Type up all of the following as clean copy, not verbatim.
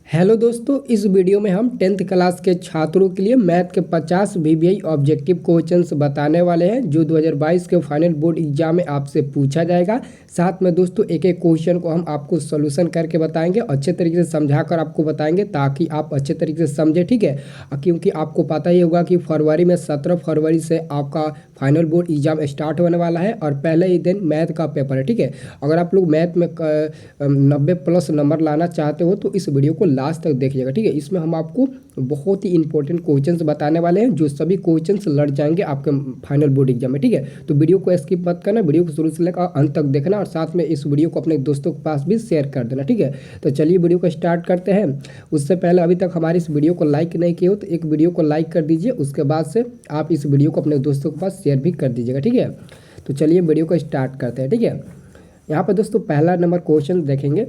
Hello दोस्तों, इस video में हम 10th क्लास के छात्रों के लिए मैथ के 50 वीवीआई ऑब्जेक्टिव क्वेश्चंस बताने वाले हैं जो 2022 के फाइनल बोर्ड एग्जाम में आपसे पूछा जाएगा। साथ में दोस्तों एक एक क्वेश्चन को हम आपको सॉल्यूशन करके बताएंगे, अच्छे तरीके से समझाकर आपको बताएंगे ताकि आप अच्छे तरीके से समझें, ठीक है। क्योंकि आपको पता ही होगा कि फरवरी में 17 फरवरी से आपका फाइनल बोर्ड एग्जाम स्टार्ट होने वाला है और पहले ही दिन मैथ का पेपर है, ठीक है। अगर आप लोग मैथ में 90+ नंबर लाना चाहते हो तो इस वीडियो को लास्ट तक देखिएगा, ठीक है। इसमें हम आपको बहुत ही इंपॉर्टेंट क्वेश्चंस बताने वाले हैं जो सभी क्वेश्चंस लड़ जाएंगे आपके फाइनल बोर्ड एग्जाम में, ठीक है। तो वीडियो को स्किप मत करना, वीडियो को शुरू से लेकर अंत तक देखना और साथ में इस वीडियो को अपने दोस्तों के पास भी शेयर कर देना, ठीक है। तो चलिए वीडियो को स्टार्ट करते हैं। उससे पहले अभी तक हमारी इस वीडियो को लाइक नहीं किए हो तो एक वीडियो को लाइक कर दीजिए, उसके बाद से आप इस वीडियो को अपने दोस्तों के पास शेयर भी कर दीजिएगा, ठीक है। तो चलिए वीडियो को स्टार्ट करते हैं, ठीक है। यहाँ पर दोस्तों पहला नंबर क्वेश्चन देखेंगे।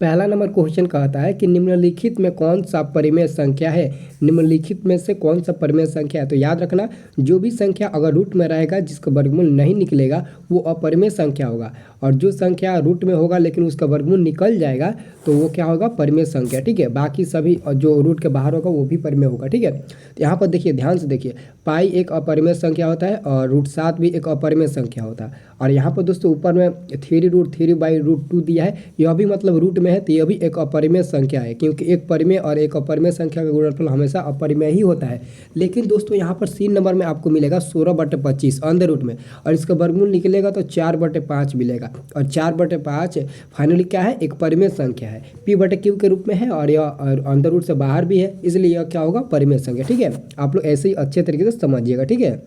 पहला नंबर क्वेश्चन कहता है कि निम्नलिखित में कौन सा परिमेय संख्या है। निम्नलिखित में से कौन सा परिमेय संख्या है। तो याद रखना, जो भी संख्या अगर रूट में रहेगा जिसका वर्गमूल नहीं निकलेगा वो अपरिमेय संख्या होगा, और जो संख्या रूट में होगा लेकिन उसका वर्गमूल निकल जाएगा तो वो क्या होगा, परिमेय संख्या, ठीक है। बाकी सभी जो रूट के बाहर होगा वो भी परिमेय होगा, ठीक है। तो यहाँ पर देखिए, ध्यान से देखिए, पाई एक अपरिमेय संख्या होता है और √7 भी एक अपरिमेय संख्या होता है। और यहाँ पर दोस्तों ऊपर में 3√3/√2 दिया है, यह भी मतलब रूट में है तो यह भी एक अपरिमेय संख्या है, क्योंकि एक परिमेय और एक अपरिमेय संख्या का गुणनफल हमेशा अपरिमेय ही होता है। लेकिन दोस्तों यहाँ पर 3 नंबर में आपको मिलेगा 16/25 अंदर रूट में, और इसका वर्गमूल निकलेगा तो 4/5 मिलेगा, और 4/5 फाइनली क्या है, एक परिमेय संख्या है, P/Q के रूप में है और यह अंदर रूट से बाहर भी है, इसलिए यह क्या होगा, परिमेय संख्या, ठीक है। आप लोग ऐसे ही अच्छे तरीके से समझिएगा, ठीक है।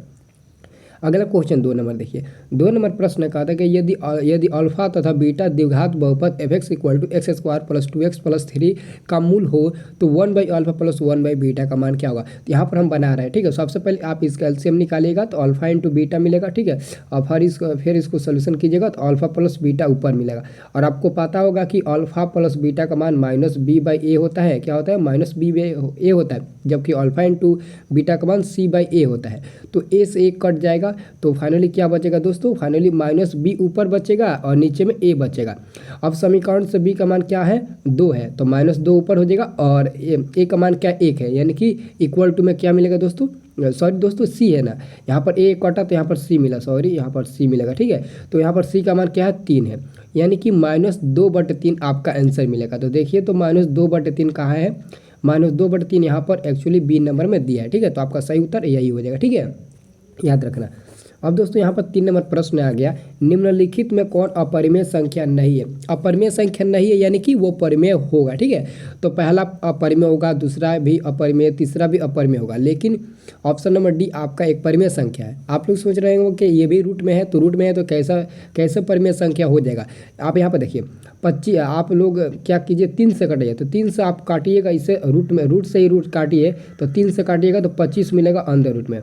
अगला क्वेश्चन 2 नंबर देखिए। 2 नंबर प्रश्न कहता है कि यदि अल्फा तथा बीटा द्विघात बहुपद fx = x² + 2x + 3 का मूल हो तो 1/α + 1/बीटा का मान क्या होगा। तो यहाँ पर हम बना रहे हैं, ठीक है। सबसे पहले आप इसका एलसीएम निकालिएगा तो अल्फा × बीटा मिलेगा, ठीक है। और फिर इसको सोल्यूशन कीजिएगा तो अल्फा + बीटा ऊपर मिलेगा। और आपको पता होगा कि अल्फा + बीटा का मान -b/a होता है। क्या होता है, -b/a होता है, जबकि अल्फा × बीटा का मान c/a होता है। तो a से 1 कट जाएगा तो फाइनली क्या बचेगा दोस्तों, फाइनली -b ऊपर बचेगा और नीचे में a बचेगा। अब समीकरण से b का मान क्या है, 2 है, तो -2 ऊपर हो जाएगा और a का मान क्या, 1 है, यानी कि इक्वल टू में क्या मिलेगा दोस्तों, सॉरी दोस्तों c है ना, यहाँ पर a कटा तो यहाँ पर c मिला, सॉरी यहाँ पर c मिलेगा, ठीक है। तो यहाँ पर c का मान क्या है, 3 है, यानी कि -2/3 आपका आंसर मिलेगा। तो देखिए, तो -2/3 कहाँ है, -2/3 यहाँ पर एक्चुअली बी नंबर में दिया है, ठीक है। तो आपका सही उत्तर यही हो जाएगा, ठीक है, याद रखना। अब दोस्तों यहाँ पर 3 नंबर प्रश्न आ गया, निम्नलिखित में कौन अपरिमेय संख्या नहीं है। अपरिमेय संख्या नहीं है यानी कि वो परिमेय होगा, ठीक है। तो पहला अपरिमेय होगा, दूसरा भी अपरिमेय, तीसरा भी अपरिमेय होगा, लेकिन ऑप्शन नंबर डी आपका एक परिमेय संख्या है। आप लोग सोच रहे होंगे कि ये भी रूट में है, तो रूट में है तो कैसे परिमेय संख्या हो जाएगा। आप यहाँ पर देखिए 25, आप लोग क्या कीजिए, 3 से कटिए, तो 3 से आप काटिएगा, इसे रूट से ही रूट काटिए, तो 3 से काटिएगा तो 25 मिलेगा अंदर रूट में,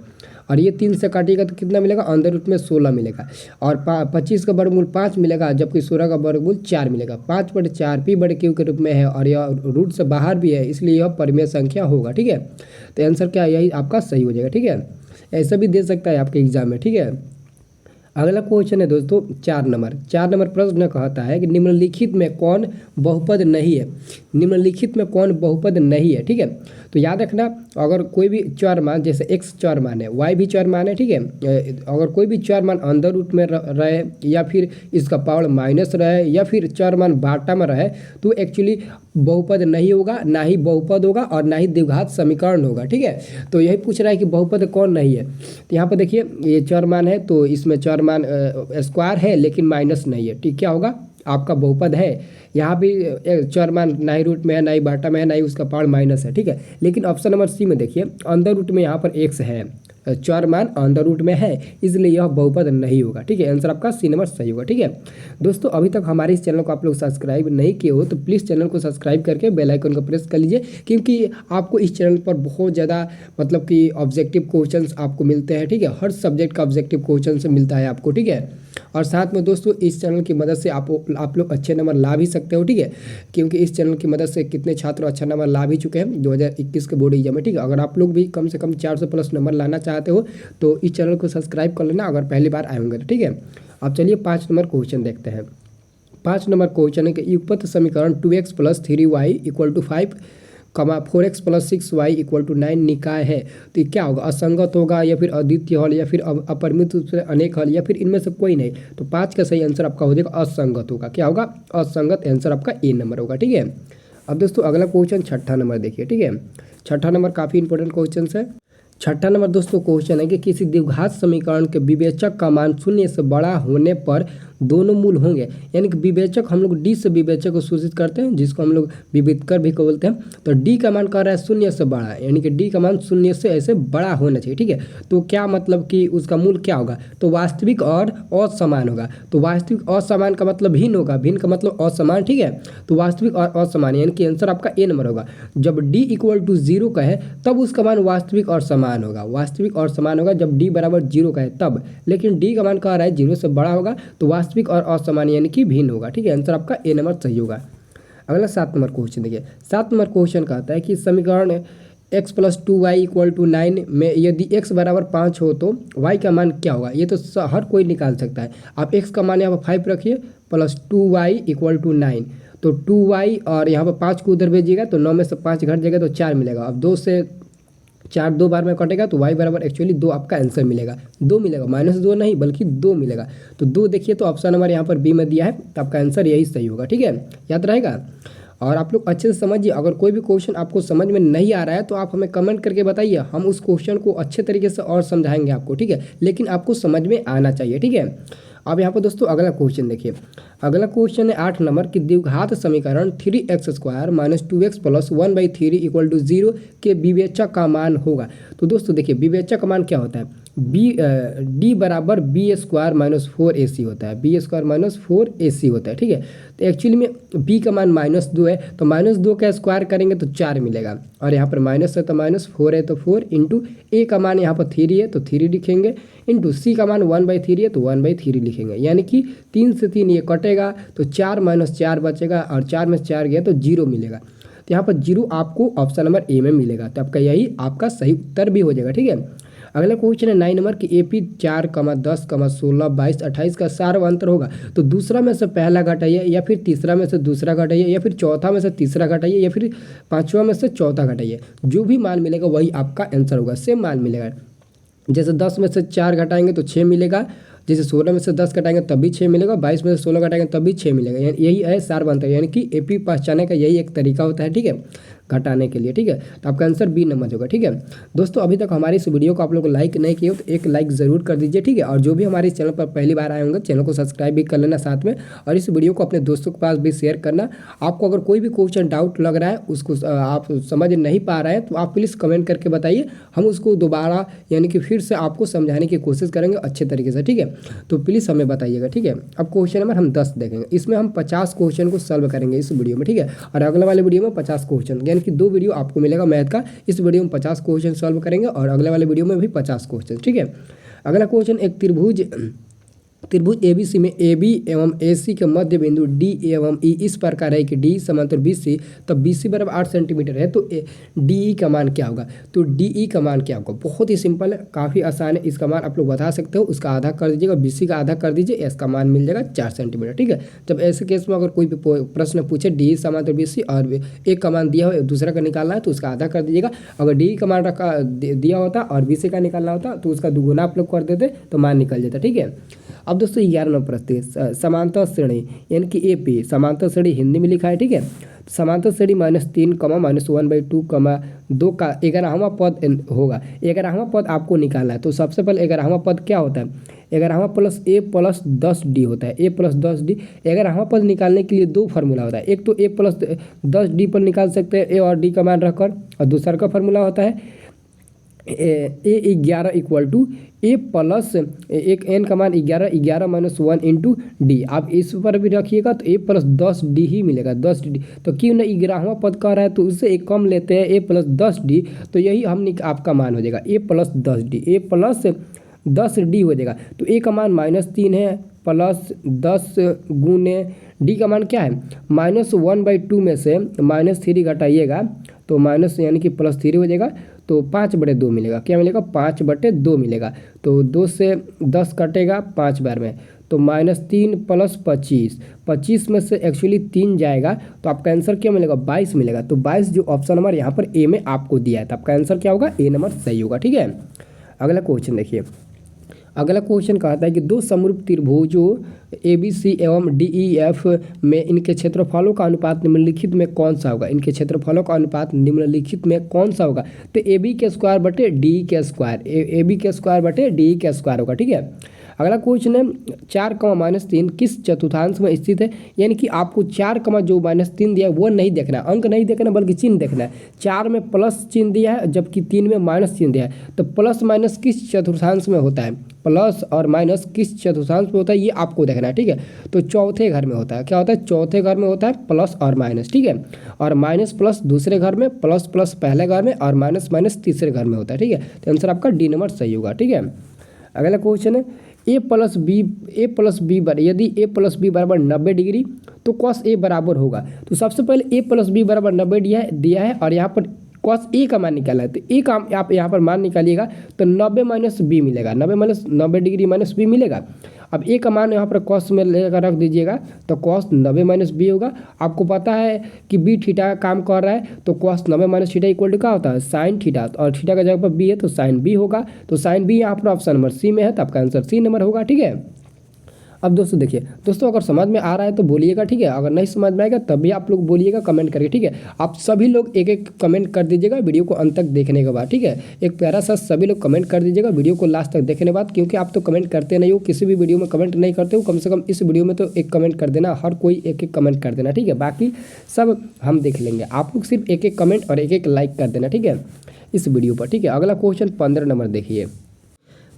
और ये 3 से काटिएगा तो कितना मिलेगा, अंदर रूट में 16 मिलेगा, और 25 का वर्गमूल 5 मिलेगा, जबकि 16 का वर्गमूल 4 मिलेगा। 5/4 P/Q के रूप में है और यह रूट से बाहर भी है, इसलिए यह परिमेय संख्या होगा, ठीक है। तो आंसर क्या है, यही आपका सही हो जाएगा, ठीक है। ऐसा भी दे सकता है आपके एग्जाम में, ठीक है। अगला क्वेश्चन है दोस्तों 4 नंबर प्रश्न कहता है कि निम्नलिखित में कौन बहुपद नहीं है। निम्नलिखित में कौन बहुपद नहीं है, ठीक है। तो याद रखना, अगर कोई भी चर मान, जैसे x चर मान है, y भी चर मान है, ठीक है, अगर कोई भी चर मान अंदर रूट में रहे या फिर इसका पावर माइनस रहे या फिर चर मान बाटा में रहे तो एक्चुअली बहुपद नहीं होगा, ना ही बहुपद होगा और ना ही द्विघात समीकरण होगा, ठीक है। तो यही पूछ रहा है कि बहुपद कौन नहीं है। तो यहाँ पर देखिए, ये चर मान है तो इसमें चर मान स्क्वायर है लेकिन माइनस नहीं है, ठीक, क्या होगा, आपका बहुपद है। यहाँ भी चर मान ना ही रूट में है, ना ही बाटा में है, ना ही उसका पावर माइनस है, ठीक है। लेकिन ऑप्शन नंबर सी में देखिए, अंदर रूट में यहाँ पर x है, चर मान अंदर रूट में है, इसलिए यह बहुपद नहीं होगा, ठीक है। आंसर आपका सी नंबर सही होगा, ठीक है। दोस्तों अभी तक हमारे इस चैनल को आप लोग सब्सक्राइब नहीं किए हो तो प्लीज़ चैनल को सब्सक्राइब करके बेल आइकन को प्रेस कर लीजिए, क्योंकि आपको इस चैनल पर बहुत ज़्यादा मतलब कि ऑब्जेक्टिव क्वेश्चंस आपको मिलते हैं, ठीक है। हर सब्जेक्ट का ऑब्जेक्टिव क्वेश्चन मिलता है आपको, ठीक है। और साथ में दोस्तों इस चैनल की मदद से आप लोग अच्छे नंबर ला भी सकते हो, ठीक है, क्योंकि इस चैनल की मदद से कितने छात्र अच्छा नंबर ला भी चुके हैं 2021 के बोर्ड एग्जाम में, ठीक है। अगर आप लोग भी कम से कम 400+ नंबर लाना चाहते हो तो इस चैनल को सब्सक्राइब कर लेना, अगर पहली बार आए होंगे तो, ठीक है। अब चलिए 5 नंबर क्वेश्चन देखते हैं। 5 नंबर क्वेश्चन है कि युगपत समीकरण 2x + 3y = 5, 4x + 6y = 9 निकाय है। तो ये क्या होगा, असंगत होगा या फिर अद्वितीय हल या फिर अपरिमित रूप से अनेक हल या फिर इनमें से कोई नहीं। तो 5 का सही आंसर आपका हो जाएगा असंगत होगा। क्या होगा, असंगत। आंसर आपका ए नंबर होगा। ठीक है, अब दोस्तों अगला क्वेश्चन 6ठा नंबर देखिए। ठीक है, 6ठा नंबर काफ़ी इंपॉर्टेंट क्वेश्चन है। 6ठा नंबर दोस्तों क्वेश्चन है कि किसी द्विघात समीकरण के विवेचक का मान शून्य से बड़ा होने पर दोनों मूल होंगे। यानी कि विवेचक हम लोग डी से विवेचक को सूचित करते हैं, जिसको हम लोग विविधकर भी बोलते हैं। तो डी का मान कह रहा है शून्य से बड़ा है, यानी कि डी का मान शून्य से ऐसे बड़ा होना चाहिए। ठीक है, तो क्या मतलब कि उसका मूल क्या होगा, तो वास्तविक और असमान होगा। तो वास्तविक असमान का मतलब भिन्न होगा, भिन्न का मतलब असमान। ठीक है, तो वास्तविक और असमान यानी कि आंसर आपका ए नंबर होगा। जब डी = 0 का है तब उसका मान वास्तविक और समान होगा। वास्तविक और समान होगा जब डी = 0 का है तब, लेकिन डी का मान कह रहा है 0 से बड़ा होगा तो वास्तविक और असमान यानी कि भिन्न होगा। ठीक है, आंसर आपका ए नंबर सही होगा। अगला 7 नंबर क्वेश्चन देखिए। 7 नंबर क्वेश्चन कहता है कि समीकरण x + 2y = 9 में यदि x = 5 हो तो y का मान क्या होगा। ये तो हर कोई निकाल सकता है। आप x का मान यहाँ पर 5 रखिए + 2y = 9, तो 2y और यहाँ पर 5 को उधर भेजिएगा तो 9 में से 5 घट जाएगा तो 4 मिलेगा। अब 2 से 4 2 बार में कटेगा तो y = एक्चुअली 2 आपका आंसर मिलेगा। 2 मिलेगा, -2 नहीं बल्कि 2 मिलेगा। तो 2 देखिए तो ऑप्शन नंबर यहाँ पर बी में दिया है, तो आपका आंसर यही सही होगा। ठीक है, याद रहेगा। और आप लोग अच्छे से समझिए, अगर कोई भी क्वेश्चन आपको समझ में नहीं आ रहा है तो आप हमें कमेंट करके बताइए, हम उस क्वेश्चन को अच्छे तरीके से और समझाएंगे आपको। ठीक है, लेकिन आपको समझ में आना चाहिए। ठीक है, अब यहाँ पर दोस्तों अगला क्वेश्चन देखिए। अगला क्वेश्चन है 8 नंबर की द्विघात समीकरण 3x² - 2x + 1/3 = 0 के विवेचक का मान होगा। तो दोस्तों देखिए, विवेचक का मान क्या होता है, डी = b² - 4ac होता है। b² - 4ac होता है। ठीक है, तो एक्चुअली में b का मान -2 है, तो -2 का स्क्वायर करेंगे तो 4 मिलेगा, और यहाँ पर माइनस है तो -4 है तो 4 इंटू a का मान यहाँ पर 3 है तो 3 लिखेंगे, इंटू c का मान 1/3 है तो 1/3 लिखेंगे। यानी कि 3 से 3 ये कटेगा तो 4 - 4 बचेगा, और 4 में 4 गया तो 0 मिलेगा। तो यहाँ पर 0 आपको ऑप्शन नंबर ए में मिलेगा। तो आपका यही आपका सही उत्तर भी हो जाएगा। ठीक है, अगला क्वेश्चन है 9 नंबर की AP 4, 10, 16, 22, 28 का सार्वंतर होगा। तो दूसरा में से पहला घटाइए, या फिर तीसरा में से दूसरा घटाइए, या फिर चौथा में से तीसरा घटाइए, या फिर पांचवा में से चौथा घटाइए। जो भी मान मिलेगा वही आपका आंसर होगा, सेम मान मिलेगा। जैसे 10 में से 4 घटाएंगे तो 6 मिलेगा, जैसे 16 में से 10 घटाएंगे तब भी 6 मिलेगा, 22 में से 16 घटाएंगे तब भी 6 मिलेगा। यही है सार्वंतर, यानी कि AP पहचाने का यही एक तरीका होता है। ठीक है, घटाने के लिए। ठीक है, तो आपका आंसर बी नंबर होगा। ठीक है दोस्तों, अभी तक हमारी इस वीडियो को आप लोग लाइक नहीं किए हो तो एक लाइक ज़रूर कर दीजिए। ठीक है, और जो भी हमारे इस चैनल पर पहली बार आए होंगे चैनल को सब्सक्राइब भी कर लेना साथ में, और इस वीडियो को अपने दोस्तों के पास भी शेयर करना। आपको अगर कोई भी क्वेश्चन डाउट लग रहा है, उसको आप समझ नहीं पा रहे हैं, तो आप प्लीज़ कमेंट करके बताइए, हम उसको दोबारा यानी कि फिर से आपको समझाने की कोशिश करेंगे अच्छे तरीके से। ठीक है, तो प्लीज़ हमें बताइएगा। ठीक है, अब क्वेश्चन नंबर हम 10 देखेंगे। इसमें हम 50 क्वेश्चन को सॉल्व करेंगे इस वीडियो में। ठीक है, और अगले वाले वीडियो में 50 क्वेश्चन, यानी कि 2 वीडियो आपको मिलेगा मैथ का। इस वीडियो में 50 क्वेश्चन सॉल्व करेंगे और अगले वाले वीडियो में भी 50 क्वेश्चन। ठीक है, अगला क्वेश्चन, एक त्रिभुज ABC में AB एवं AC के मध्य बिंदु D एवं E इस प्रकार है कि D समांतर BC, तब BC = 8 सेंटीमीटर है, तो DE का मान क्या होगा। तो DE का मान क्या होगा, बहुत ही सिंपल है, काफ़ी आसान है। इसका मान आप लोग बता सकते हो, उसका आधा कर दीजिएगा, BC का आधा कर दीजिए, इसका मान मिल जाएगा 4 सेंटीमीटर। ठीक है, जब ऐसे केस में अगर कोई भी प्रश्न पूछे DE समांतर BC और एक का मान दिया हो, दूसरा का निकालना है तो उसका आधा कर दीजिएगा। अगर DE का मान रखा दिया होता और BC का निकालना होता तो उसका दुगुना आप लोग कर देते तो मान निकल जाता। ठीक है, अब दोस्तों 11 नंबर प्रश्न, समांतर श्रेणी यानी कि AP समांतर श्रेणी हिंदी में लिखा है। ठीक है, समांतर श्रेणी -3, -1/2, 2 का 11वां पद होगा। 11वां पद आपको निकालना है, तो सबसे पहले 11वां पद क्या होता है, 11वां प्लस A + 10D होता है। A + 10D 11वां पद निकालने के लिए 2 फार्मूला होता है। एक तो A + 10D पर निकाल सकते हैं, A और D का मान रखकर, और दूसरा का फार्मूला होता है A11 = A प्लस एक n का मान 11 -1 इंटू D। आप इस पर भी रखिएगा तो A + 10D ही मिलेगा, 10D। तो क्यों ना 11वां पद कह रहा है तो उससे एक कम लेते हैं, A + 10D, तो यही हम आपका मान हो जाएगा A + 10D, A + 10D हो जाएगा। तो A का मान -3 है, प्लस 10 गुने D का मान क्या है, -1/2 में से -3 घटाइएगा तो माइनस यानी कि +3 हो जाएगा, तो 5/2 मिलेगा। क्या मिलेगा, 5/2 मिलेगा। तो 2 से 10 कटेगा 5 बार में, तो -3 + 25, 25 में से एक्चुअली 3 जाएगा तो आपका आंसर क्या मिलेगा, 22 मिलेगा। तो 22 जो ऑप्शन नंबर यहाँ पर ए में आपको दिया है, तो आपका आंसर क्या होगा, ए नंबर सही होगा। ठीक है, अगला क्वेश्चन देखिए। अगला क्वेश्चन कहता है कि दो समरूप त्रिभुजों ABC एवं DEF में इनके क्षेत्रफलों का अनुपात निम्नलिखित में कौन सा होगा। इनके क्षेत्रफलों का अनुपात निम्नलिखित में कौन सा होगा। तो AB के स्क्वायर बटे DE के स्क्वायर, AB के स्क्वायर बटे DE के स्क्वायर होगा। ठीक है, अगला क्वेश्चन है 4, -3 किस चतुर्थांश में स्थित है। यानी कि आपको 4, जो -3 दिया है वो नहीं देखना, अंक नहीं देखना बल्कि चिन्ह देखना है। 4 में प्लस चिन्ह दिया है जबकि 3 में माइनस चिन्ह दिया है। तो प्लस माइनस किस चतुर्थांश में होता है, प्लस और माइनस किस चतुर्थांश में होता है ये आपको देखना है। ठीक है, तो चौथे घर में होता है, क्या होता है, चौथे घर में होता है प्लस और माइनस। ठीक है, और माइनस प्लस दूसरे घर में, प्लस प्लस पहले घर में और माइनस माइनस तीसरे घर में होता है। ठीक है, तो आंसर आपका डी नंबर सही होगा। ठीक है, अगला क्वेश्चन है a + b यदि a + b बराबर 90 डिग्री तो cos a बराबर होगा। तो सबसे पहले a + b बराबर 90 दिया है और यहाँ पर cos a का मान निकाला है। तो a का आप यहाँ पर मान निकालिएगा तो 90 - b मिलेगा, 90 डिग्री - b मिलेगा। अब a का मान यहाँ पर cos में लेकर रख दीजिएगा तो cos 90 - b होगा। आपको पता है कि b थीटा का काम कर रहा है तो cos 90 - थीटा इक्वल टू क्या होता है, sin थीटा, और थीटा का जगह पर b है तो sin b होगा। तो sin b यहाँ पर ऑप्शन नंबर सी में है, तो आपका आंसर सी नंबर होगा। ठीक है, अब दोस्तों देखिए, दोस्तों अगर समझ में आ रहा है तो बोलिएगा। ठीक है, अगर नहीं समझ में आएगा तब भी आप लोग बोलिएगा कमेंट करके। ठीक है, आप सभी लोग एक एक कमेंट कर दीजिएगा वीडियो को अंत तक देखने के बाद। ठीक है, एक प्यारा सा सभी लोग कमेंट कर दीजिएगा वीडियो को लास्ट तक देखने के बाद, क्योंकि आप तो कमेंट करते नहीं हो, किसी भी वीडियो में कमेंट नहीं करते हो, कम से कम इस वीडियो में तो एक कमेंट कर देना, हर कोई एक एक कमेंट कर देना। ठीक है, बाकी सब हम देख लेंगे, आप लोग सिर्फ एक एक कमेंट और एक एक लाइक कर देना। ठीक है, इस वीडियो पर। ठीक है, अगला क्वेश्चन 15 नंबर देखिए।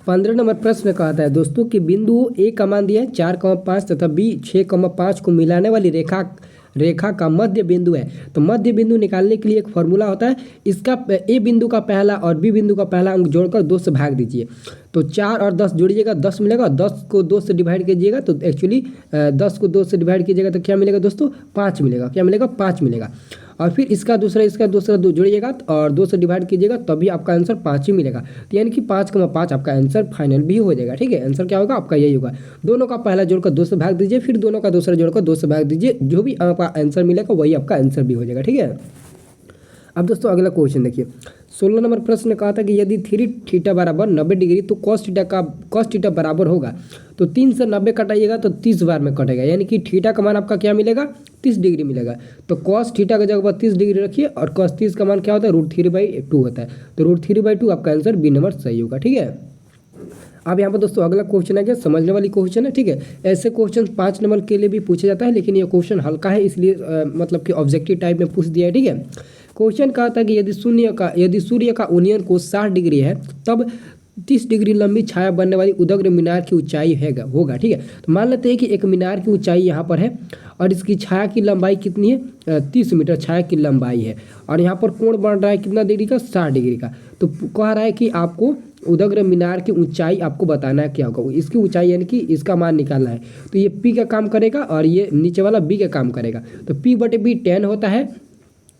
15 नंबर प्रश्न कहता है दोस्तों कि बिंदु ए का मान दिया है 4,5 तथा B 6,5 को मिलाने वाली रेखा का मध्य बिंदु है। तो मध्य बिंदु निकालने के लिए एक फॉर्मूला होता है, इसका ए बिंदु का पहला और बी बिंदु का पहला अंक जोड़कर 2 से भाग दीजिए। तो 4 और 10 जोड़िएगा 10 मिलेगा, 10 को 2 से डिवाइड कीजिएगा तो एक्चुअली 10 को 2 से डिवाइड कीजिएगा तो क्या मिलेगा दोस्तों, 5 मिलेगा। क्या मिलेगा, 5 मिलेगा। और फिर इसका दूसरा जोड़िएगा और 2 से डिवाइड कीजिएगा तभी आपका आंसर 5 ही मिलेगा। तो यानी कि 5,5 आपका आंसर फाइनल भी हो जाएगा। ठीक है, आंसर क्या होगा आपका, यही होगा। दोनों का पहला जोड़कर 2 से भाग दीजिए, फिर दोनों का दूसरा जोड़कर 2 से भाग दीजिए, जो भी आपका आंसर मिलेगा वही आपका आंसर भी हो जाएगा। ठीक है, अब दोस्तों अगला क्वेश्चन देखिए। 16 नंबर प्रश्न कहा था कि यदि 3θ बराबर 90 डिग्री तो cos थीटा बराबर होगा। तो 3 से 90 कटाइएगा तो 30 बार में कटेगा, यानी कि थीटा का मान आपका क्या मिलेगा, 30 डिग्री मिलेगा। तो cos थीटा की जगह पर 30 डिग्री रखिए और cos 30 का मान क्या होता है, √3/2 होता है। तो √3/2 आपका आंसर बी नंबर सही होगा। ठीक है, अब यहाँ पर दोस्तों अगला क्वेश्चन है क्या, समझने वाली क्वेश्चन है। ठीक है, ऐसे क्वेश्चन 5 नंबर के लिए भी पूछा जाता है, लेकिन ये क्वेश्चन हल्का है इसलिए मतलब कि ऑब्जेक्टिव टाइप में पूछ दिया है। ठीक है, क्वेश्चन कहा था कि यदि सूर्य का ओनियन को 60 डिग्री है तब 30 डिग्री लंबी छाया बनने वाली उदग्र मीनार की ऊंचाई होगा। ठीक है, तो मान लेते हैं कि एक मीनार की ऊंचाई यहाँ पर है और इसकी छाया की लंबाई कितनी है, 30 मीटर छाया की लंबाई है और यहाँ पर कोण बन रहा है कितना डिग्री का, 60 डिग्री का। तो कह रहा है कि आपको उदग्र मीनार की ऊंचाई आपको बताना है क्या होगा, इसकी ऊंचाई यानी कि इसका मान निकालना है। तो ये P का काम करेगा और ये नीचे वाला B का काम करेगा। तो P/B tan होता है,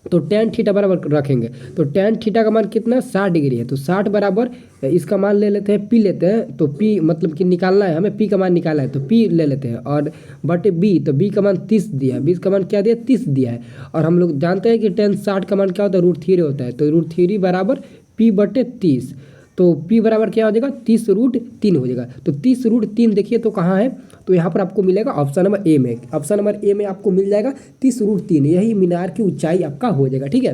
तो tan थीटा बराबर रखेंगे। तो tan थीटा का मान कितना, 60 डिग्री है। तो 60 बराबर इसका मान ले लेते हैं P लेते हैं, तो P मतलब कि निकालना है हमें, P का मान निकालना है तो P ले लेते हैं और बटे B, तो B का मान 30 दिया है, B का मान क्या दिया, 30 दिया है। और हम लोग जानते हैं कि tan 60 का मान क्या होता है, √3 होता है। तो √3 बराबर P/30, तो P बराबर क्या हो जाएगा, 30√3 हो जाएगा। तो 30√3 देखिए तो कहाँ है, तो यहाँ पर आपको मिलेगा ऑप्शन नंबर ए में। ऑप्शन नंबर ए में आपको मिल जाएगा 30√3, यही मीनार की ऊंचाई आपका हो जाएगा। ठीक है,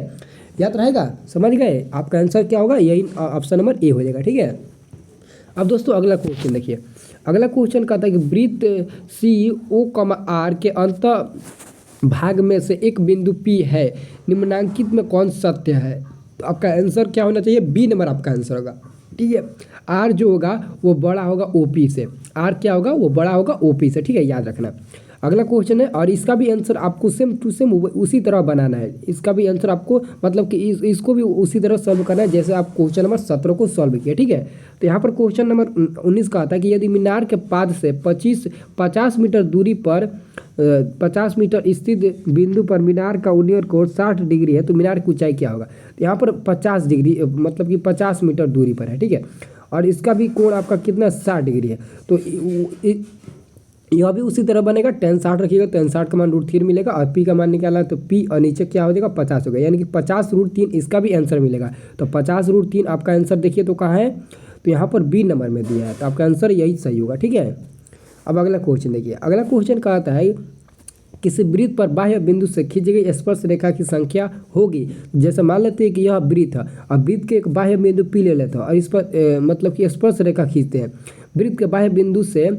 याद रहेगा, समझ गए, आपका आंसर क्या होगा, यही ऑप्शन नंबर ए हो जाएगा। ठीक है, अब दोस्तों अगला क्वेश्चन देखिए। अगला क्वेश्चन कहता है कि वृत्त COR के अंत भाग में से एक बिंदु P है, निम्नांकित में कौन सत्य है। तो आपका आंसर क्या होना चाहिए, बी नंबर आपका आंसर होगा। ठीक है, आर जो होगा वो बड़ा होगा OP से, आर क्या होगा, वो बड़ा होगा OP से। ठीक है, याद रखना। अगला क्वेश्चन है और इसका भी आंसर आपको सेम टू सेम उसी तरह बनाना है। इसका भी आंसर आपको मतलब कि इसको भी उसी तरह सॉल्व करना है जैसे आप क्वेश्चन नंबर 17 को सॉल्व किया। ठीक है, तो यहाँ पर क्वेश्चन नंबर 19 का आता है कि यदि मीनार के पाद से 50 मीटर दूरी पर 50 मीटर स्थित बिंदु पर मीनार का ओनियन कोण 60 डिग्री है तो मीनार की ऊंचाई क्या होगा। तो यहाँ पर 50 डिग्री मतलब कि 50 मीटर दूरी पर है। ठीक है, और इसका भी कोण आपका कितना, 60 डिग्री है। तो यह भी उसी तरह बनेगा, tan 60 रखिएगा, tan 60 का मान √3 मिलेगा और p का मान निकाला है तो p और नीचे क्या हो जाएगा 50 हो गया, यानी कि 50√3 इसका भी आंसर मिलेगा। तो 50√3 आपका आंसर देखिए तो कहाँ है, तो यहाँ पर बी नंबर में दिया है, तो आपका आंसर यही सही होगा। ठीक है, अब अगला क्वेश्चन देखिए। अगला क्वेश्चन कहता है किसी वृत्त पर बाह्य बिंदु से खींची गई स्पर्श रेखा की संख्या होगी। जैसे मान लेते हैं कि यह वृत्त है और वृत्त के एक बाह्य बिंदु पी ले लेते हैं और इस पर मतलब कि स्पर्श रेखा खींचते हैं। वृत्त के बाह्य बिंदु से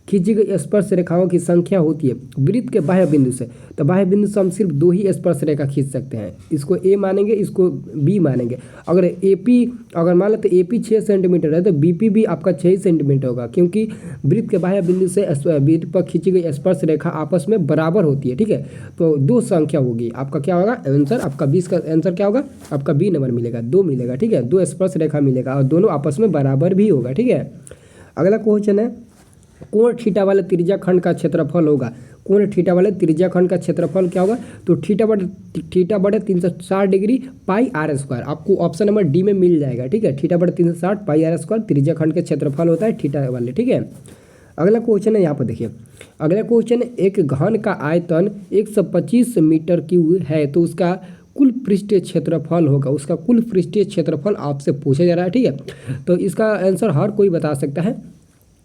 खींची गई स्पर्श रेखाओं की संख्या होती है वृत्त के बाह्य बिंदु से। तो बाह्य बिंदु से हम सिर्फ 2 ही स्पर्श रेखा खींच सकते हैं, इसको ए मानेंगे, इसको बी मानेंगे। अगर एपी अगर मान लेते एपी 6 सेंटीमीटर है तो बीपी भी आपका 6 सेंटीमीटर होगा, क्योंकि वृत्त के बाह्य बिंदु से वृत्त पर खींची गई स्पर्श रेखा आपस में बराबर होती है। ठीक है, तो 2 संख्या होगी, आपका क्या होगा आंसर, आपका 20 का आंसर क्या होगा, आपका बी नंबर मिलेगा, 2 मिलेगा। ठीक है, 2 स्पर्श रेखा मिलेगा और दोनों आपस में बराबर भी होगा। ठीक है, अगला क्वेश्चन है कोण थीटा वाले त्रिज्याखंड का क्षेत्रफल होगा। कोण थीटा वाले त्रिज्याखंड का क्षेत्रफल क्या होगा, तो थीटा बटे 360 डिग्री पाई आर स्क्वायर, आपको ऑप्शन नंबर डी में मिल जाएगा। ठीक है, थीटा बटे 360 पाई आर स्क्वायर त्रिज्याखंड के क्षेत्रफल होता है थीटा वाले। ठीक है, अगला क्वेश्चन है यहाँ पर देखिए। अगला क्वेश्चन है एक घन का आयतन 125 मीटर क्यूब है तो उसका कुल पृष्ठीय क्षेत्रफल होगा, उसका कुल पृष्ठीय क्षेत्रफल आपसे पूछा जा रहा है। ठीक है, तो इसका आंसर हर कोई बता सकता है।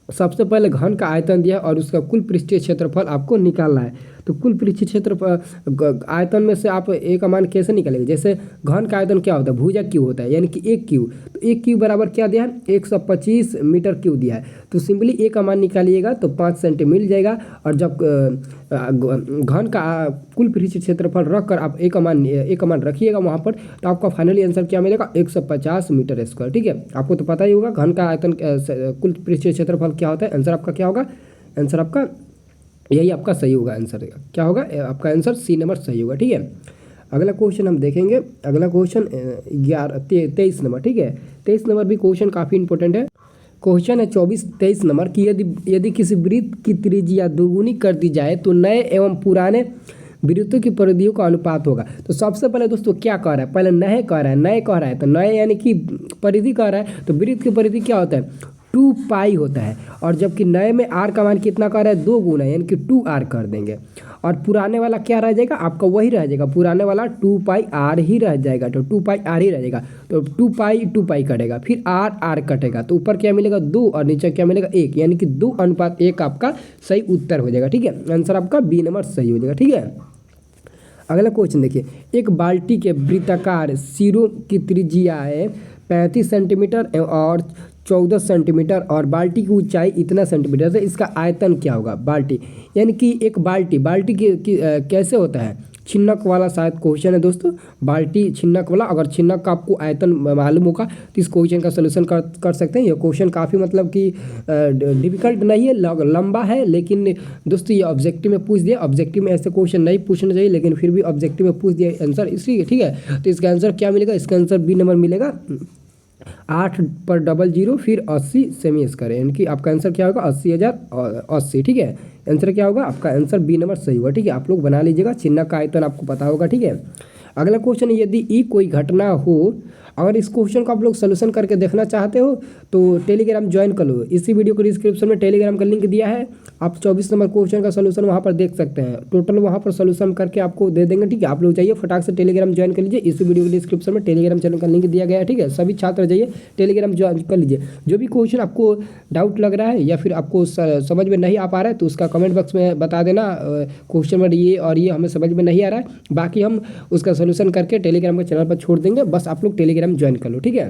सबसे पहले घन का आयतन दिया और उसका कुल पृष्ठीय क्षेत्रफल आपको निकालना है। तो कुल पृष्ठीय क्षेत्रफल आयतन में से आप ए का मान कैसे निकालेंगे, जैसे घन का आयतन क्या होता है, भुजा क्यू होता है, यानी कि 1 क्यू। तो 1 क्यू बराबर क्या दिया है, 125 मीटर क्यू दिया है। तो सिंपली ए का मान निकालिएगा तो 5 सेंटी मिल जाएगा। और जब घन का कुल पृष्ठीय क्षेत्रफल रख कर आप ए का मान रखिएगा वहाँ पर, तो आपका फाइनली आंसर क्या मिलेगा, 150 मीटर स्क्वायर। ठीक है, आपको तो पता ही होगा घन का आयतन कुल पृष्ठीय क्षेत्रफल क्या होता है। आंसर आपका क्या होगा, आंसर आपका यही आपका सही होगा। आंसर क्या होगा, आपका आंसर सी नंबर सही होगा। ठीक है, अगला क्वेश्चन हम देखेंगे। अगला क्वेश्चन 23 नंबर। ठीक है, 23 नंबर भी क्वेश्चन काफ़ी इंपॉर्टेंट है। क्वेश्चन है 23 नंबर कि यदि किसी वृत्त की त्रिज्या दोगुनी कर दी जाए तो नए एवं पुराने वृत्तों की परिधियों का अनुपात होगा। तो सबसे पहले दोस्तों क्या कह रहा है, पहले नए कह रहा है, तो नए यानी कि परिधि कह रहा है, तो वृत्त की परिधि क्या होता है, 2 पाई होता है। और जबकि नए में आर का मान कितना कर रहा है, 2 गुना, यानी कि 2r कर देंगे। और पुराने वाला क्या रह जाएगा, आपका वही रह जाएगा, पुराने वाला 2 पाई आर ही रह जाएगा, तो 2 पाई आर ही रह जाएगा। तो 2 पाई कटेगा, फिर आर कटेगा, तो ऊपर क्या मिलेगा 2 और नीचे क्या मिलेगा 1, यानी कि 2:1 आपका सही उत्तर हो जाएगा। ठीक है, आंसर आपका बी नंबर सही हो जाएगा। ठीक है, अगला क्वेश्चन देखिए। एक बाल्टी के वृत्ताकार सिरों की त्रिज्या है 35 सेंटीमीटर और 14 सेंटीमीटर और बाल्टी की ऊंचाई इतना सेंटीमीटर से इसका आयतन क्या होगा। बाल्टी यानी कि एक बाल्टी की कैसे होता है, छिन्नक वाला शायद क्वेश्चन है दोस्तों, बाल्टी छिन्नक वाला। अगर छिन्नक का आपको आयतन मालूम होगा तो इस क्वेश्चन का सलूशन कर सकते हैं। ये क्वेश्चन काफ़ी मतलब कि डिफिकल्ट नहीं है, लंबा है, लेकिन दोस्तों ये ऑब्जेक्टिव में पूछ दिया। ऑब्जेक्टिव में ऐसे क्वेश्चन नहीं पूछना चाहिए, लेकिन फिर भी ऑब्जेक्टिव में पूछ दिया आंसर, इसलिए ठीक है। तो इसका आंसर क्या मिलेगा, इसका आंसर बी नंबर मिलेगा। 8 पर 00 फिर 80 सेमी स्क्वायर, यानी कि आपका आंसर क्या होगा 80,080। ठीक है, आंसर क्या होगा, आपका आंसर बी नंबर सही होगा। ठीक है, आप लोग बना लीजिएगा, चिन्ह का आयतन आपको पता होगा। ठीक है, अगला क्वेश्चन, यदि ई कोई घटना हो, अगर इस क्वेश्चन को आप लोग सोल्यूशन करके देखना चाहते हो तो टेलीग्राम ज्वाइन कर लो। इसी वीडियो को डिस्क्रिप्शन में टेलीग्राम का लिंक दिया है, आप 24 नंबर क्वेश्चन का सोल्यूशन वहाँ पर देख सकते हैं। टोटल वहाँ पर सोल्यूशन करके आपको दे देंगे। ठीक है, आप लोग जाइए फटाक से टेलीग्राम ज्वाइन कर लीजिए। इसी वीडियो के डिस्क्रिप्शन में टेलीग्राम चैनल का लिंक दिया गया है। ठीक है, सभी छात्र जाइए टेलीग्राम ज्वाइन कर लीजिए। जो भी क्वेश्चन आपको डाउट लग रहा है या फिर आपको समझ में नहीं आ पा रहा है तो उसका कमेंट बॉक्स में बता देना, क्वेश्चन में ये और ये हमें समझ में नहीं आ रहा है, बाकी हम उसका सोल्यूशन करके टेलीग्राम के चैनल पर छोड़ देंगे। बस आप लोग टेलीग्राम ज्वाइन कर लो। ठीक है,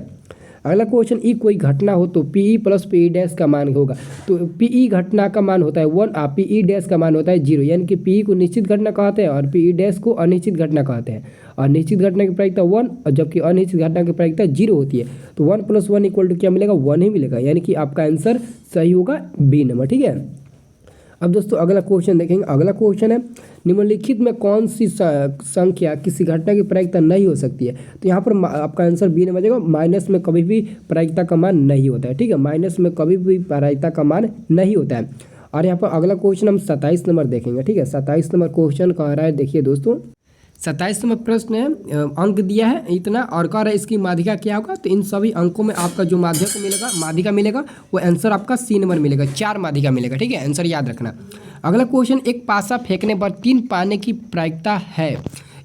अगला क्वेश्चन, ई कोई घटना हो तो पीई प्लस पीई डैश का मान होगा। तो पीई घटना का मान होता है 1 और पीई डैश का मान होता है 0, यानी कि पीई को निश्चित घटना कहते हैं और पीई डैश को अनिश्चित घटना कहते हैं। और निश्चित घटना की प्रायिकता 1 और जबकि अनिश्चित घटना की प्रायिकता 0 होती है। तो 1 + 1 = क्या मिलेगा, 1 ही मिलेगा, यानी कि आपका आंसर सही होगा बी नंबर। ठीक है, अब दोस्तों अगला क्वेश्चन देखेंगे। अगला क्वेश्चन है, निम्नलिखित में कौन सी संख्या किसी घटना की प्रायिकता नहीं हो सकती है। तो यहाँ पर आपका आंसर बी नंबर जाएगा, माइनस में कभी भी प्रायिकता का मान नहीं होता है। ठीक है, माइनस में कभी भी प्रायिकता का मान नहीं होता है। और यहाँ पर अगला क्वेश्चन हम 27 नंबर देखेंगे। ठीक है, 27 नंबर क्वेश्चन कह रहा है, देखिए दोस्तों 27 नंबर प्रश्न है, अंक दिया है इतना और कह रहा है इसकी माध्यिका क्या होगा। तो इन सभी अंकों में आपका जो माध्यिका मिलेगा वो आंसर आपका सी नंबर मिलेगा, 4 माध्यिका मिलेगा। ठीक है, आंसर याद रखना। अगला क्वेश्चन, एक पासा फेंकने पर 3 पाने की प्रायिकता है।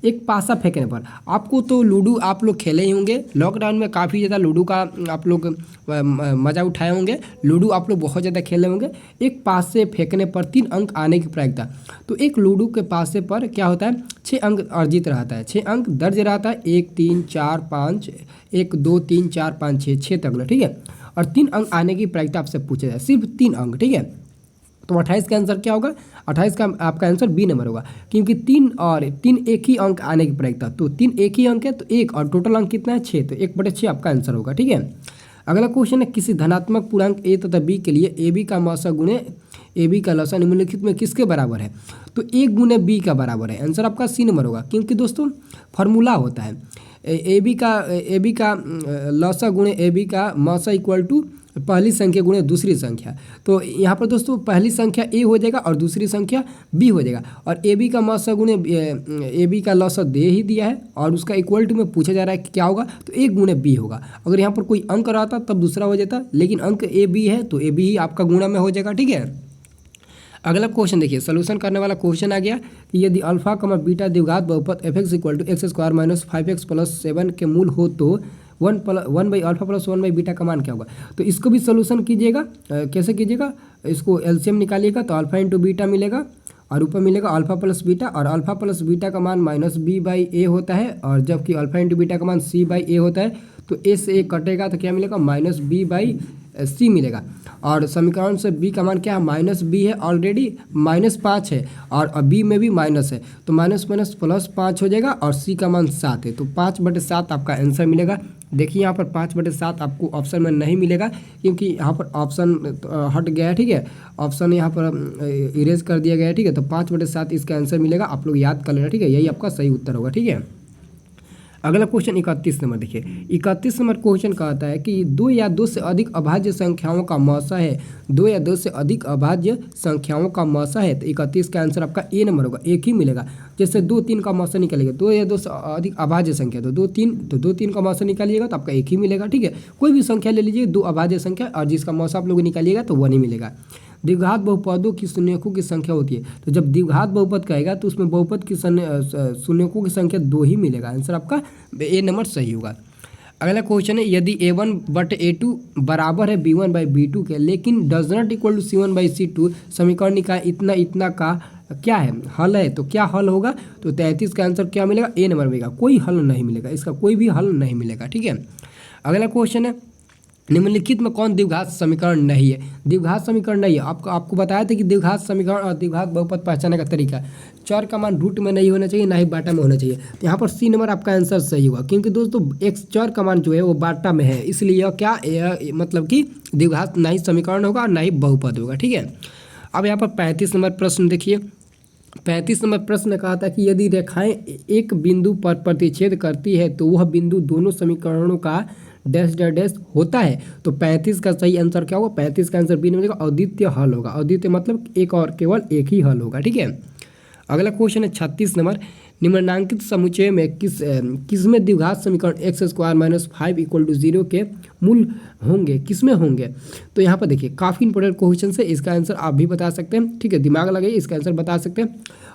एक पासा फेंकने पर आपको तो लूडो आप लोग खेले ही होंगे, लॉकडाउन में काफ़ी ज़्यादा लूडो का आप लोग मज़ा उठाए होंगे, लूडो आप लोग बहुत ज़्यादा खेले होंगे। एक पासे फेंकने पर 3 अंक आने की प्रायिकता, तो एक लूडो के पासे पर क्या होता है, 6 अंक अर्जित रहता है, 6 अंक दर्ज रहता है, 1 3 4 5 1 2 3 4 5 6 तक, ठीक है। और 3 अंक आने की प्रायिकता आपसे पूछा जाए, सिर्फ 3 अंक, ठीक है। तो 28 का आंसर क्या होगा, 28 का आपका आंसर बी नंबर होगा, क्योंकि 3 और 3 एक ही अंक आने की प्रायिकता, तो 3 एक ही अंक है, तो 1 और टोटल अंक कितना है 6, तो 1/6 आपका आंसर होगा। ठीक है, अगला क्वेश्चन है, किसी धनात्मक पूर्णांक ए तथा बी के लिए ए बी का मौसा गुणे ए बी का लसा निम्नलिखित में किसके बराबर है। तो ए गुणे बी का बराबर है, आंसर आपका सी नंबर होगा, क्योंकि दोस्तों फार्मूला होता है ए बी का लसा गुणे ए बी का मौसा इक्वल टू पहली संख्या गुणे दूसरी संख्या। तो यहाँ पर दोस्तों पहली संख्या ए हो जाएगा और दूसरी संख्या बी हो जाएगा, और ए बी का मौसा गुणे ए बी का लौसा दे ही दिया है और उसका इक्वल टू में पूछा जा रहा है कि क्या होगा, तो ए गुणे बी होगा। अगर यहाँ पर कोई अंक रहता तब दूसरा हो जाता, लेकिन अंक ए बी है तो ए बी ही आपका गुणा में हो जाएगा। ठीक है, अगला क्वेश्चन देखिए, सोल्यूशन करने वाला क्वेश्चन आ गया कि यदि अल्फा कमा बीटा द्विघात बहुपद f x equal to x square minus 5x plus 7 के मूल हो तो 1 अल्फा प्लस 1 बीटा का मान क्या होगा। तो इसको भी सोल्यूशन कीजिएगा, कैसे कीजिएगा, इसको एलसीएम निकालिएगा तो अल्फा इंटू बीटा मिलेगा और ऊपर मिलेगा अल्फा प्लस बीटा, और अल्फा प्लस बीटा का मान माइनस बी बाई ए होता है, और जबकि अल्फा इंटू बीटा का मान सी बाई ए होता है, तो ए से ए कटेगा तो क्या मिलेगा, माइनस बी बाई सी मिलेगा। और समीकरण से बी का मान क्या है, माइनस बी है ऑलरेडी, -5 है, और बी में भी माइनस है, तो माइनस माइनस प्लस 5 हो जाएगा, और सी का मान 7 है, तो 5/7 आपका आंसर मिलेगा। देखिए यहाँ पर 5/7 आपको ऑप्शन में नहीं मिलेगा, क्योंकि यहाँ पर ऑप्शन हट गया है। ठीक है, ऑप्शन यहाँ पर इरेज कर दिया गया है। ठीक है, तो 5/7 इसका आंसर मिलेगा, आप लोग याद कर लेना। ठीक है, यही आपका सही उत्तर होगा। ठीक है, अगला क्वेश्चन 31 नंबर देखिए, 31 नंबर क्वेश्चन कहता है कि 2 या 2 से अधिक अभाज्य संख्याओं का मौसा है, 2 या 2 से अधिक अभाज्य संख्याओं का मौसा है, तो 31 का आंसर आपका ए नंबर होगा, एक ही मिलेगा। जैसे 2 3 का मौसा निकालिएगा, 2 या 2 से अधिक अभाज्य संख्या, तो 2 3 का मौसा निकालिएगा तो आपका एक ही मिलेगा। ठीक है, कोई भी संख्या ले लीजिए 2 अभाज्य संख्या, और जिसका मौसा आप लोग निकालिएगा तो 1 ही मिलेगा। द्विघात बहुपदों की शून्यकों की संख्या होती है, तो जब द्विघात बहुपद कहेगा तो उसमें बहुपद की शून्यकों की संख्या 2 ही मिलेगा, आंसर आपका ए नंबर सही होगा। अगला क्वेश्चन है, यदि a1/a2 बराबर है b1/b2 के, लेकिन does not equal to c1/c2, समीकरण का इतना का क्या है, हल है, तो क्या हल होगा। तो 33 का आंसर क्या मिलेगा, ए नंबर मिलेगा, कोई हल नहीं मिलेगा, इसका कोई भी हल नहीं मिलेगा। ठीक है, अगला क्वेश्चन है, निम्नलिखित में कौन द्विघात समीकरण नहीं है। द्विघात समीकरण नहीं है, आपको बताया था कि द्विघात समीकरण और द्विघात बहुपद पहचानने का तरीका, चर का मान रूट में नहीं होना चाहिए, ना ही बाटा में होना चाहिए। तो यहाँ पर सी नंबर आपका आंसर सही होगा, क्योंकि दोस्तों एक चर का मान जो है वो बाटा में है, इसलिए यह मतलब कि द्विघात ना ही समीकरण होगा और ना ही बहुपद होगा। ठीक है, अब यहाँ पर 35 नंबर प्रश्न देखिए, 35 नंबर प्रश्न कहा था कि यदि रेखाएं एक बिंदु पर प्रतिच्छेद करती है तो वह बिंदु दोनों समीकरणों का डैश डैश डैश होता है। तो 35 का सही आंसर क्या होगा, 35 का आंसर बी में मिलेगा, अद्वितीय हल होगा। अद्वितीय मतलब एक और केवल एक ही हल होगा। ठीक है, अगला क्वेश्चन है 36 नंबर, निम्नांकित समुच्चय में किसमें द्विघात समीकरण x² माइनस 5 इक्वल टू 0 के मूल होंगे, किसमें होंगे। तो यहाँ पर देखिए काफ़ी इंपॉर्टेंट क्वेश्चन है, इसका आंसर आप भी बता सकते हैं। ठीक है, दिमाग लगाइए, इसका आंसर बता सकते हैं।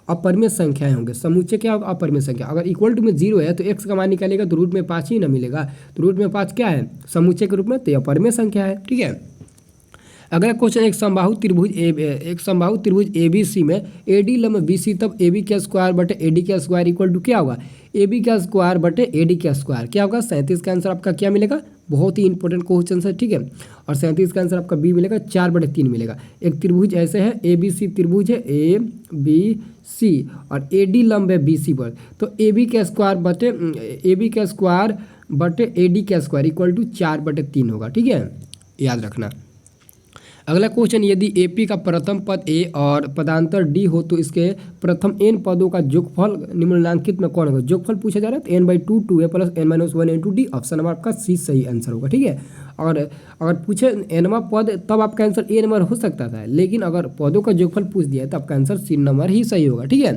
अपरिमेय संख्याएं होंगे, समुच्चय क्या होगा, अपरिमेय संख्या। अगर इक्वल टू में 0 है तो x का मान निकालेगा तो रूट में 5 ही ना मिलेगा, तो रूट में 5 क्या है, समुच्चय के रूप में, तो यह अपरिमेय संख्या है। ठीक है, अगला क्वेश्चन, एक समबाहु त्रिभुज ABC में AD लंब BC, तब AB का स्क्वायर बटे AD का स्क्वायर इक्वल टू क्या होगा, AB का स्क्वायर बटे AD का स्क्वायर क्या होगा। 37 का आंसर आपका क्या मिलेगा, बहुत ही इंपॉर्टेंट क्वेश्चन है। ठीक है, और 37 का आंसर आपका बी मिलेगा, 4/3 मिलेगा। एक त्रिभुज ऐसे है, ABC त्रिभुज है ABC और AD लंब है BC पर, तो AB का स्क्वायर बटे AD का स्क्वायर इक्वल टू 4/3 होगा। ठीक है, याद रखना। अगला क्वेश्चन, यदि AP का प्रथम पद A और पदांतर D हो तो इसके प्रथम n पदों का जोगफल निम्नलिखित में कौन होगा। जोगफल पूछा जा रहा है, तो n/2 2a plus n-1 into d, option number आपका सी सही आंसर होगा। ठीक है, और अगर पूछे nवां पद तब आपका आंसर ए नंबर हो सकता था, लेकिन अगर पदों का जोगफल पूछ दिया तो आपका आंसर सी नंबर ही सही होगा। ठीक है,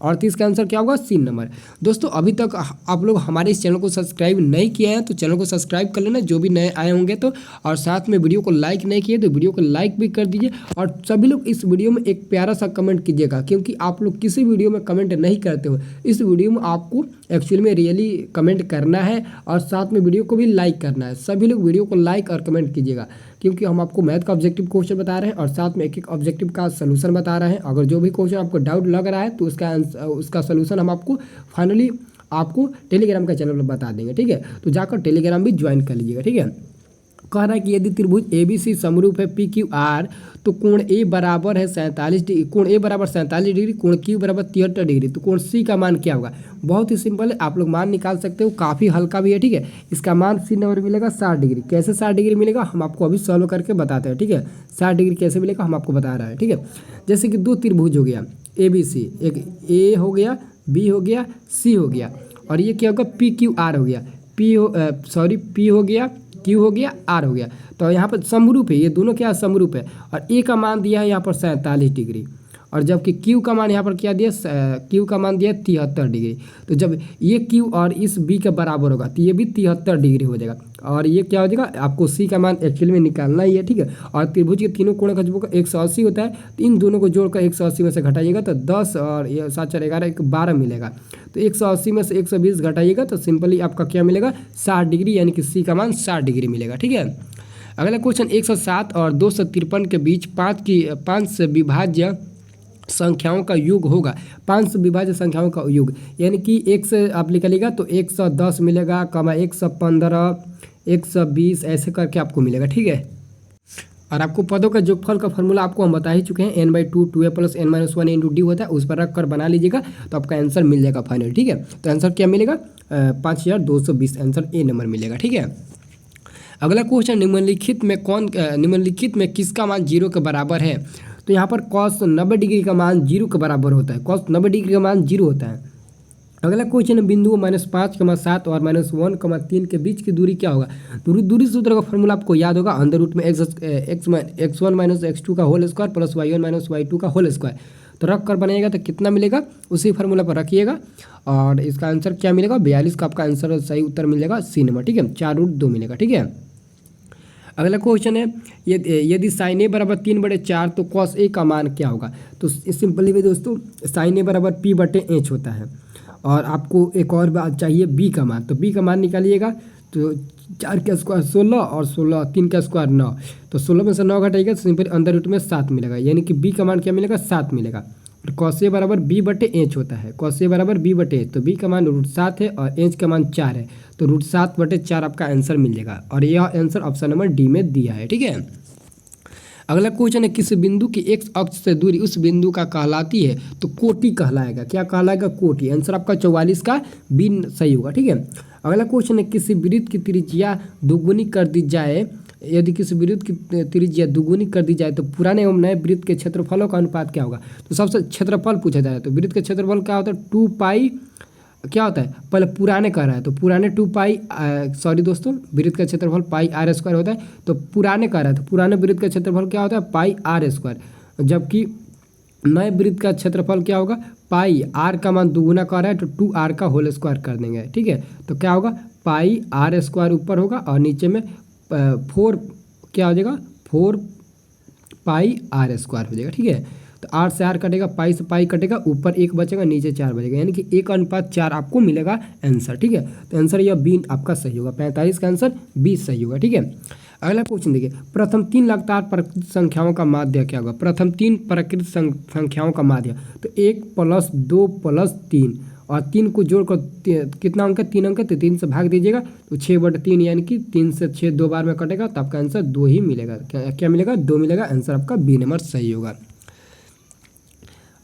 38 का आंसर क्या होगा? C number. दोस्तों अभी तक आप लोग हमारे इस चैनल को सब्सक्राइब नहीं किए हैं तो चैनल को सब्सक्राइब कर लेना, जो भी नए आए होंगे तो, और साथ में वीडियो को लाइक नहीं किए तो वीडियो को लाइक भी कर दीजिए। और सभी लोग इस वीडियो में एक प्यारा सा कमेंट कीजिएगा, क्योंकि आप लोग किसी वीडियो में कमेंट नहीं करते हो। इस वीडियो में आपको एक्चुअली में रियली कमेंट करना है और साथ में वीडियो को भी लाइक करना है। सभी लोग वीडियो को लाइक और कमेंट कीजिएगा, क्योंकि हम आपको मैथ का ऑब्जेक्टिव क्वेश्चन बता रहे हैं और साथ में एक एक ऑब्जेक्टिव का सलूशन बता रहे हैं। अगर जो भी क्वेश्चन आपको डाउट लग रहा है तो उसका सलूशन हम आपको फाइनली आपको टेलीग्राम का चैनल पर बता देंगे, ठीक है। तो जाकर टेलीग्राम भी ज्वाइन कर लीजिएगा, ठीक है। कह रहा है कि यदि त्रिभुज ABC समरूप है PQR तो कोण A बराबर है 47 डिग्री, कोण A बराबर 47 डिग्री, कोण Q बराबर 73 डिग्री, तो कोण C का मान क्या होगा? बहुत ही सिंपल है, आप लोग मान निकाल सकते हो, काफ़ी हल्का भी है, ठीक है। इसका मान C नंबर मिलेगा 60 डिग्री। कैसे 60 डिग्री मिलेगा हम आपको अभी सॉल्व करके बताते हैं, ठीक है। 60 डिग्री कैसे मिलेगा हम आपको बता रहा है, ठीक है। जैसे कि दो त्रिभुज हो गया ABC, एक A हो गया, B हो गया, C हो गया, और ये क्या होगा? PQR हो गया, P हो गया, Q हो गया, R हो गया। तो यहाँ पर समरूप है, ये दोनों क्या समरूप है। और A का मान दिया है यहाँ पर 47 डिग्री, और जबकि Q का मान यहाँ पर क्या दिया? Q का मान दिया 73 डिग्री। तो जब ये Q और इस B के बराबर होगा तो ये भी 73 डिग्री हो जाएगा, और ये क्या हो जाएगा? आपको C का मान एक्चुअली में निकालना ही है, ठीक है। और त्रिभुज के तीनों कोणों का जो 180 होता है, तो इन दोनों को जोड़कर 180 में से घटाइएगा तो 10 और ये 7 4 11 12 मिलेगा। तो 180 में से 120 घटाइएगा तो सिंपली आपका क्या मिलेगा? 60 डिग्री, यानी कि C का मान 60 डिग्री मिलेगा, ठीक है। अगला क्वेश्चन 107 और 253 के बीच 5 से विभाज्य संख्याओं का योग होगा। 5 से विभाज्य संख्याओं का योग, यानी कि 1 से आप निकालिएगा तो 110 मिलेगा, 115, 120 ऐसे करके आपको मिलेगा, ठीक है। और आपको पदों का जोगफल का फॉर्मूला आपको हम बता ही चुके हैं, n/2 2a + n-1 × d होता है, उस पर रख कर बना लीजिएगा तो आपका आंसर मिल जाएगा फाइनल, ठीक है। तो आंसर क्या मिलेगा? 5220, आंसर A नंबर मिलेगा, ठीक है। अगला क्वेश्चन निम्नलिखित में किसका मान 0 के बराबर है? तो यहाँ पर cos 90 डिग्री का मान 0 के बराबर होता है, cos 90 डिग्री का मान 0 होता है। अगला क्वेश्चन है बिंदु -5,7 और -1,3 के बीच की दूरी क्या होगा? दूरी सूत्र का फॉर्मूला आपको याद होगा, √ में x1 - x2 का whole square plus y1 - y2 का होल स्क्वायर। तो रख कर बनाइएगा तो कितना मिलेगा? उसी फार्मूला पर रखिएगा, और इसका आंसर क्या मिलेगा? 42 का आपका आंसर सही उत्तर मिल जाएगा, C नंबर, ठीक है। 4√2 मिलेगा, ठीक है। अगला क्वेश्चन है यदि sin A बराबर 3/4 तो cos A का मान क्या होगा? तो सिंपली भी दोस्तों sin A बराबर P/H होता है, और आपको एक और बात चाहिए B का मान। तो B का मान निकालिएगा तो 4 का स्क्वायर 16 और 16, 3 का स्क्वायर 9, तो 16 में से 9 घटाइएगा तो सिंपल अंदर में 7 मिलेगा, यानी कि B का मान क्या मिलेगा? 7 मिलेगा। और cos A बराबर B/H होता है, cos A बराबर B/H, तो B का मान √7 है और H का मान 4 है, तो √7/4 आपका आंसर मिल जाएगा, और यह आंसर ऑप्शन नंबर D में दिया है, ठीक है। अगला क्वेश्चन है किस बिंदु की x अक्ष से दूरी उस बिंदु का कहलाती है? तो कोटि कहलाएगा। क्या कहलाएगा? कोटि। आंसर आपका 44 का B सही होगा, ठीक है। अगला क्वेश्चन है किसी वृत्त की त्रिज्या दोगुनी कर दी जाए, यदि किसी वृत्त की त्रिज्या दोगुनी कर दी जाए तो पुराने एवं नए वृत्त के क्षेत्रफलों का अनुपात क्या होगा? तो सबसे क्षेत्रफल पूछा जा रहा है, तो वृत्त के क्षेत्रफल क्या होता है? 2π क्या होता है? पहले पुराने कह रहा है, तो पुराने 2π सॉरी दोस्तों, वृत्त का क्षेत्रफल πr² होता है, तो पुराने कह रहा है तो पुराने वृत्त का क्षेत्रफल क्या होता है? πr², जबकि नए वृत्त का क्षेत्रफल क्या होगा? πr का मान दुगुना कर रहा है तो 2r का होल स्क्वायर कर देंगे, ठीक है। तो क्या होगा? πr² ऊपर होगा और नीचे में 4 क्या हो जाएगा? 4πr² हो जाएगा, ठीक है। तो 8 से 8 कटेगा, पाई से पाई कटेगा, ऊपर 1 बचेगा, नीचे 4 बचेगा, यानी कि 1:4 आपको मिलेगा आंसर, ठीक है। तो आंसर यह B आपका सही होगा, 45 का आंसर B सही होगा, ठीक है। अगला क्वेश्चन देखिए, प्रथम 3 लगातार प्राकृतिक संख्याओं का माध्य क्या होगा? प्रथम 3 प्राकृतिक संख्याओं का माध्य, तो 1 + 2 + 3, और 3 को जोड़कर कितना अंक है? 3 अंक है, तो 3 से भाग दीजिएगा तो 6/3, यानी कि 3 से 6 2 बार में कटेगा, तो आपका आंसर 2 ही मिलेगा। क्या मिलेगा? 2 मिलेगा, आंसर आपका B नंबर सही होगा।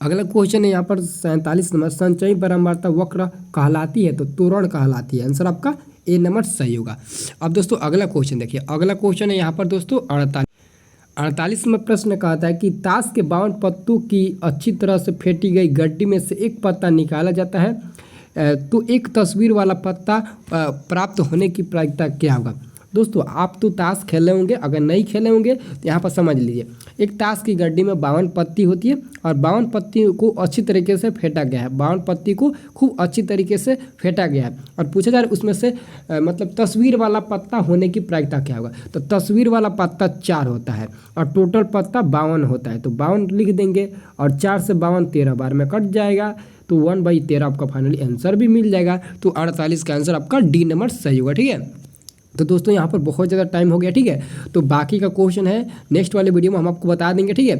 अगला क्वेश्चन है यहाँ पर 47 नंबर, संचयी बारंबारता वक्र कहलाती है? तो त्वरण कहलाती है, आंसर आपका A नंबर सही होगा। अब दोस्तों अगला क्वेश्चन देखिए, अगला क्वेश्चन है यहाँ पर दोस्तों 48 में प्रश्न कहता है कि ताश के 52 पत्तों की अच्छी तरह से फेंटी गई गड्डी में से एक पत्ता निकाला जाता है तो एक तस्वीर वाला पत्ता प्राप्त होने की प्रायिकता क्या होगा? दोस्तों आप तो ताश खेले होंगे, अगर नहीं खेले होंगे तो यहाँ पर समझ लीजिए। एक ताश की गड्डी में 52 पत्ती होती है और 52 पत्ती को अच्छी तरीके से फेंटा गया है, 52 पत्ती को खूब अच्छी तरीके से फेंटा गया है। और पूछा जा रहा है उसमें से मतलब तस्वीर वाला पत्ता होने की प्रायिकता क्या होगा। तो तस्वीर वाला पत्ता 4 होता है और टोटल पत्ता 52 होता है। तो 52 लिख देंगे और 4 से 52 13 बार में कट जाएगा, तो 1/13 आपका फाइनली आंसर भी मिल जाएगा। तो 48 का आंसर आपका डी नंबर सही होगा। ठीक है, तो दोस्तों यहाँ पर बहुत ज़्यादा टाइम हो गया। ठीक है, तो बाकी का क्वेश्चन है नेक्स्ट वाले वीडियो में हम आपको बता देंगे। ठीक है,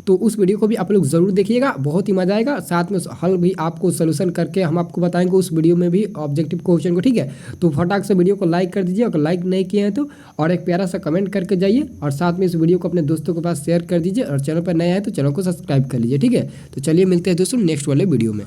तो उस वीडियो को भी आप लोग ज़रूर देखिएगा, बहुत ही मज़ा आएगा। साथ में हल भी आपको सोल्यूशन करके हम आपको बताएंगे उस वीडियो में भी ऑब्जेक्टिव क्वेश्चन को। ठीक है, तो फटाक से वीडियो को लाइक कर दीजिए, अगर लाइक नहीं किए हैं तो, और एक प्यारा सा कमेंट करके जाइए, और साथ में इस वीडियो को अपने दोस्तों के पास शेयर कर दीजिए, और चैनल पर नए आए तो चैनल को सब्सक्राइब कर लीजिए। ठीक है, तो चलिए मिलते हैं दोस्तों नेक्स्ट वाले वीडियो में।